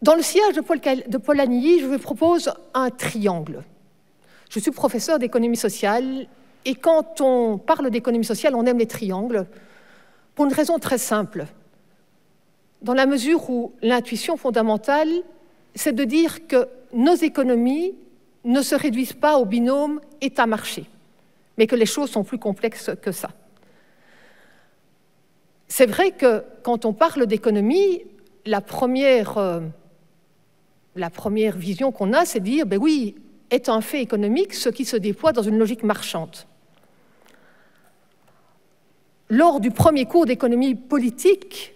Dans le sillage de Polanyi, je vous propose un triangle. Je suis professeur d'économie sociale et quand on parle d'économie sociale, on aime les triangles pour une raison très simple. Dans la mesure où l'intuition fondamentale, c'est de dire que nos économies ne se réduisent pas au binôme État-marché, mais que les choses sont plus complexes que ça. C'est vrai que quand on parle d'économie, la première vision qu'on a, c'est de dire, ben oui, est un fait économique ce qui se déploie dans une logique marchande. Lors du premier cours d'économie politique,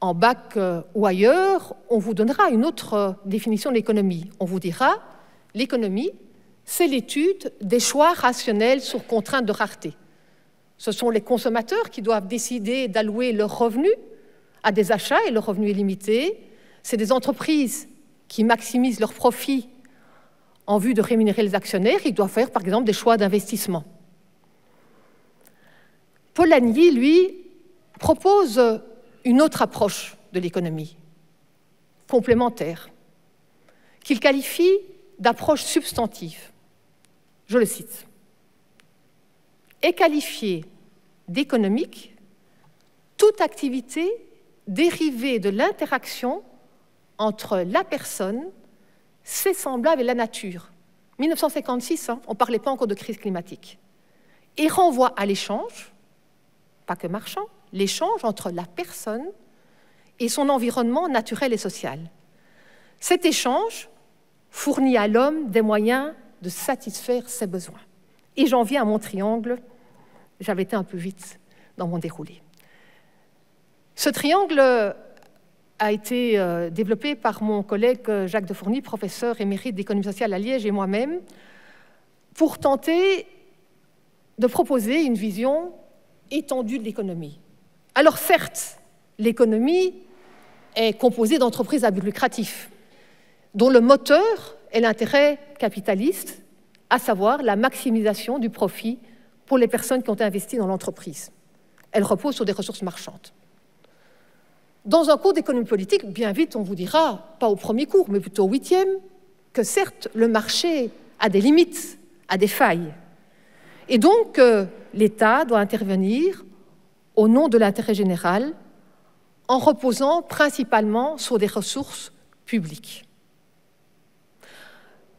en bac ou ailleurs, on vous donnera une autre définition de l'économie. On vous dira, l'économie, c'est l'étude des choix rationnels sur contrainte de rareté. Ce sont les consommateurs qui doivent décider d'allouer leurs revenus à des achats et leur revenu est limité. C'est des entreprises qui maximisent leurs profits en vue de rémunérer les actionnaires. Ils doivent faire, par exemple, des choix d'investissement. Polanyi, lui, propose une autre approche de l'économie, complémentaire, qu'il qualifie d'approche substantive. Je le cite. Est qualifiée d'économique toute activité dérivée de l'interaction entre la personne, ses semblables et la nature. 1956, on ne parlait pas encore de crise climatique. Et renvoie à l'échange, pas que marchand, l'échange entre la personne et son environnement naturel et social. Cet échange fournit à l'homme des moyens de satisfaire ses besoins. Et j'en viens à mon triangle, j'avais été un peu vite dans mon déroulé. Ce triangle a été développé par mon collègue Jacques de Fourny, professeur émérite d'économie sociale à Liège et moi-même, pour tenter de proposer une vision étendue de l'économie. Alors certes, l'économie est composée d'entreprises à but lucratif, dont le moteur est l'intérêt capitaliste, à savoir la maximisation du profit pour les personnes qui ont investi dans l'entreprise. Elle repose sur des ressources marchandes. Dans un cours d'économie politique, bien vite, on vous dira, pas au premier cours, mais plutôt au 8e, que certes, le marché a des limites, a des failles. Et donc, l'État doit intervenir au nom de l'intérêt général en reposant principalement sur des ressources publiques.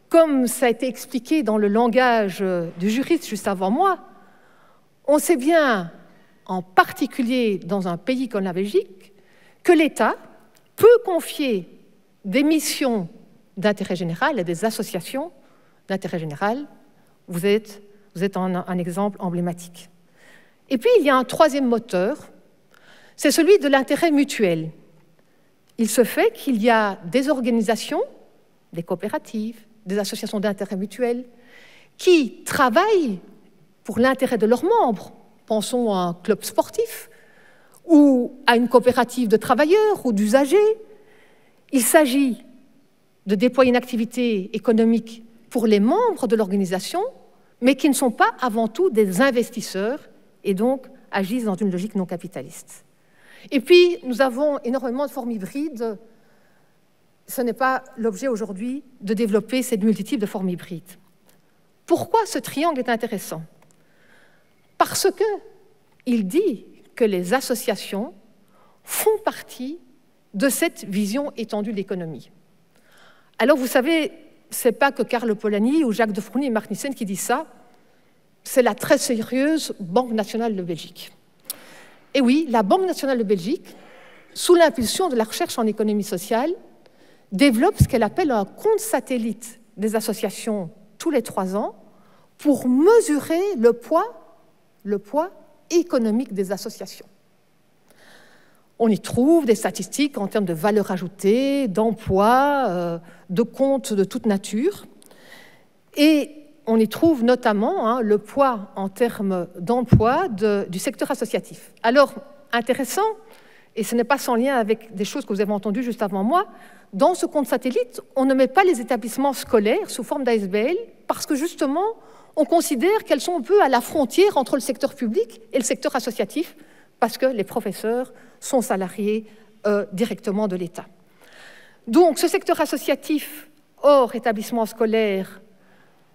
Comme ça a été expliqué dans le langage du juriste juste avant moi, on sait bien, en particulier dans un pays comme la Belgique, que l'État peut confier des missions d'intérêt général à des associations d'intérêt général. Vous êtes un exemple emblématique. Et puis, il y a un troisième moteur, c'est celui de l'intérêt mutuel. Il se fait qu'il y a des organisations, des coopératives, des associations d'intérêt mutuel, qui travaillent pour l'intérêt de leurs membres. Pensons à un club sportif ou à une coopérative de travailleurs ou d'usagers. Il s'agit de déployer une activité économique pour les membres de l'organisation, mais qui ne sont pas avant tout des investisseurs et donc agissent dans une logique non capitaliste. Et puis, nous avons énormément de formes hybrides. Ce n'est pas l'objet aujourd'hui de développer cette multitude de formes hybrides. Pourquoi ce triangle est intéressant? Parce qu'il dit que les associations font partie de cette vision étendue de l'économie. Alors, vous savez, ce n'est pas que Karl Polanyi ou Jacques de Fourny et Marc Nissen qui disent ça, c'est la très sérieuse Banque nationale de Belgique. Et oui, la Banque nationale de Belgique, sous l'impulsion de la recherche en économie sociale, développe ce qu'elle appelle un compte satellite des associations tous les 3 ans pour mesurer le poids économique des associations. On y trouve des statistiques en termes de valeur ajoutée, d'emploi, de comptes de toute nature. Et on y trouve notamment le poids en termes d'emploi du secteur associatif. Alors, intéressant, et ce n'est pas sans lien avec des choses que vous avez entendues juste avant moi, dans ce compte satellite, on ne met pas les établissements scolaires sous forme d'ASBL parce que justement, on considère qu'elles sont un peu à la frontière entre le secteur public et le secteur associatif parce que les professeurs sont salariés directement de l'État. Donc, ce secteur associatif, hors établissement scolaire,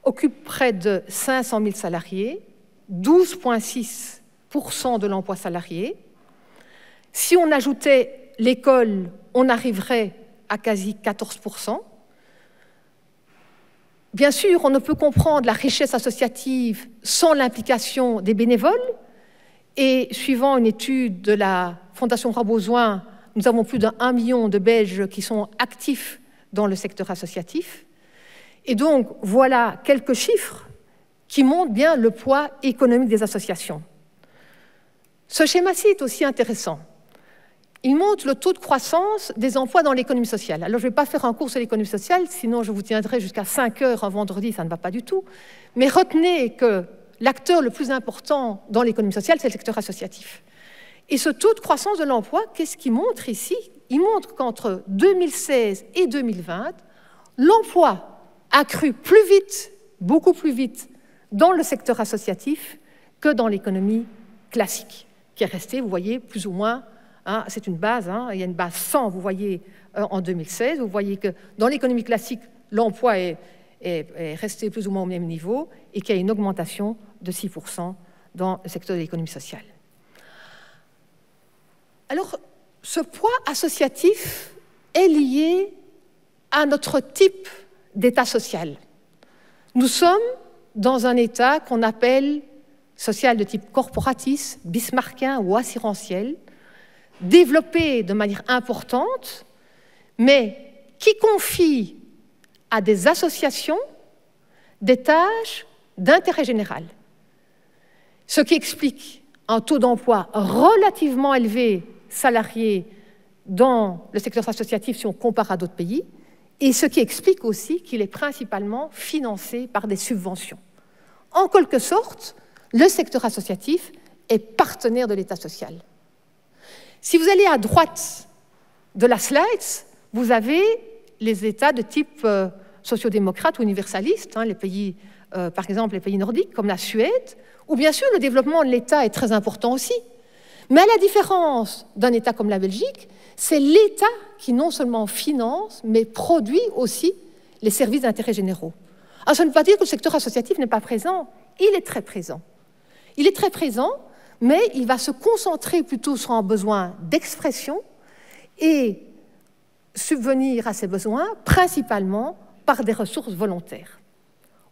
occupe près de 500 000 salariés, 12,6% de l'emploi salarié. Si on ajoutait l'école, on arriverait à quasi 14%. Bien sûr, on ne peut comprendre la richesse associative sans l'implication des bénévoles. Et suivant une étude de la Fondation Roi-Baudouin, nous avons plus d'1 million de Belges qui sont actifs dans le secteur associatif. Et donc, voilà quelques chiffres qui montrent bien le poids économique des associations. Ce schéma-ci est aussi intéressant. Il montre le taux de croissance des emplois dans l'économie sociale. Alors, je ne vais pas faire un cours sur l'économie sociale, sinon je vous tiendrai jusqu'à 5 heures un vendredi, ça ne va pas du tout. Mais retenez que l'acteur le plus important dans l'économie sociale, c'est le secteur associatif. Et ce taux de croissance de l'emploi, qu'est-ce qu'il montre ici? Il montre qu'entre 2016 et 2020, l'emploi a cru plus vite, beaucoup plus vite, dans le secteur associatif que dans l'économie classique, qui est restée, vous voyez, plus ou moins, hein, c'est une base, hein, il y a une base 100, vous voyez, en 2016. Vous voyez que dans l'économie classique, l'emploi est resté plus ou moins au même niveau et qu'il y a une augmentation de 6% dans le secteur de l'économie sociale. Alors, ce poids associatif est lié à notre type d'État social. Nous sommes dans un État qu'on appelle social de type corporatiste, bismarckien ou assurantiel, développé de manière importante, mais qui confie à des associations des tâches d'intérêt général. Ce qui explique un taux d'emploi relativement élevé salariés dans le secteur associatif si on compare à d'autres pays, et ce qui explique aussi qu'il est principalement financé par des subventions. En quelque sorte, le secteur associatif est partenaire de l'État social. Si vous allez à droite de la slide, vous avez les États de type sociodémocrate ou universaliste, hein, les pays, par exemple les pays nordiques comme la Suède, où bien sûr le développement de l'État est très important aussi. Mais à la différence d'un État comme la Belgique, c'est l'État qui non seulement finance, mais produit aussi les services d'intérêt généraux. Alors, ça ne veut pas dire que le secteur associatif n'est pas présent, il est très présent. Il est très présent, mais il va se concentrer plutôt sur un besoin d'expression et subvenir à ces besoins principalement par des ressources volontaires.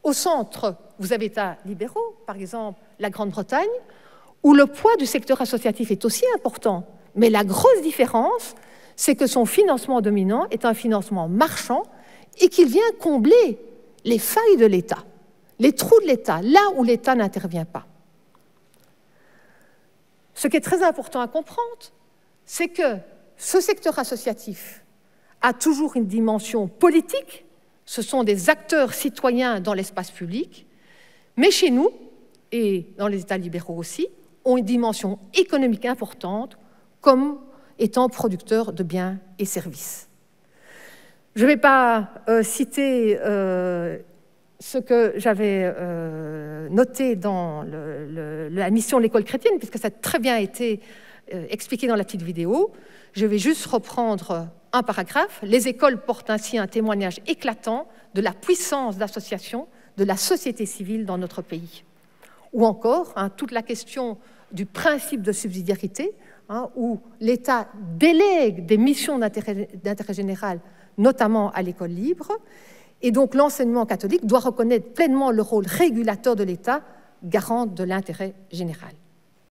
Au centre, vous avez États libéraux, par exemple la Grande-Bretagne, où le poids du secteur associatif est aussi important. Mais la grosse différence, c'est que son financement dominant est un financement marchand et qu'il vient combler les failles de l'État, les trous de l'État, là où l'État n'intervient pas. Ce qui est très important à comprendre, c'est que ce secteur associatif a toujours une dimension politique, ce sont des acteurs citoyens dans l'espace public, mais chez nous, et dans les États libéraux aussi, ont une dimension économique importante comme étant producteurs de biens et services. Je ne vais pas citer ce que j'avais noté dans la mission de l'école chrétienne, puisque ça a très bien été expliqué dans la petite vidéo. Je vais juste reprendre un paragraphe. Les écoles portent ainsi un témoignage éclatant de la puissance d'association de la société civile dans notre pays. Ou encore, toute la question du principe de subsidiarité, où l'État délègue des missions d'intérêt général, notamment à l'école libre, et donc l'enseignement catholique doit reconnaître pleinement le rôle régulateur de l'État, garant de l'intérêt général.